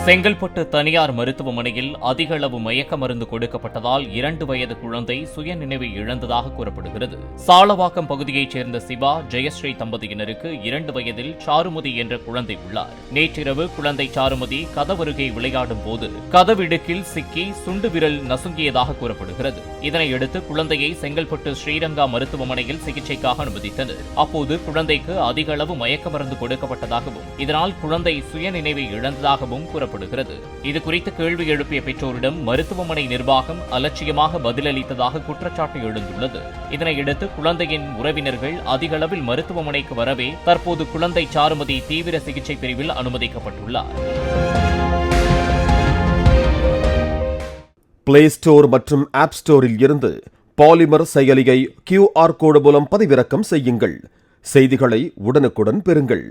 செங்கல்பட்டு தனியார் மருத்துவமனையில் அதிக அளவு மயக்க மருந்து கொடுக்கப்பட்டதால் 2 வயது குழந்தை சுயநினைவை இழந்ததாக கூறப்படுகிறது. சாலவாக்கம் பகுதியைச் சேர்ந்த சிவா, ஜெயஸ்ரீ தம்பதியினருக்கு 2 வயதில் சாருமதி என்ற குழந்தை உள்ளார். நேற்றிரவு குழந்தை சாருமதி கதவருகே விளையாடும் போது கதவிடுக்கில் சிக்கி சுண்டு விரல் நசுங்கியதாக கூறப்படுகிறது. இதனையடுத்து குழந்தையை செங்கல்பட்டு ஸ்ரீரங்கா மருத்துவமனையில் சிகிச்சைக்காக அனுமதித்தனர். அப்போது குழந்தைக்கு அதிக அளவு மயக்க மருந்து கொடுக்கப்பட்டதாகவும் இதனால் குழந்தை சுயநினைவை இழந்ததாகவும் கூறப்படுகிறது. இதுகுறித்து கேள்வி எழுப்பிய பெற்றோரிடம் மருத்துவமனை நிர்வாகம் அலட்சியமாக பதிலளித்ததாக குற்றச்சாட்டு எழுந்துள்ளது. இதனையடுத்து குழந்தையின் உறவினர்கள் அதிக அளவில் மருத்துவமனைக்கு வரவே தற்போது குழந்தை சாருமதி தீவிர சிகிச்சை பிரிவில் அனுமதிக்கப்பட்டுள்ளார். பிளே ஸ்டோர் மற்றும் ஆப் ஸ்டோரில் இருந்து பாலிமர் செயலியை QR கோடு மூலம் பதிவிறக்கம் செய்யுங்கள். செய்திகளை உடனுக்குடன் பெறுங்கள்.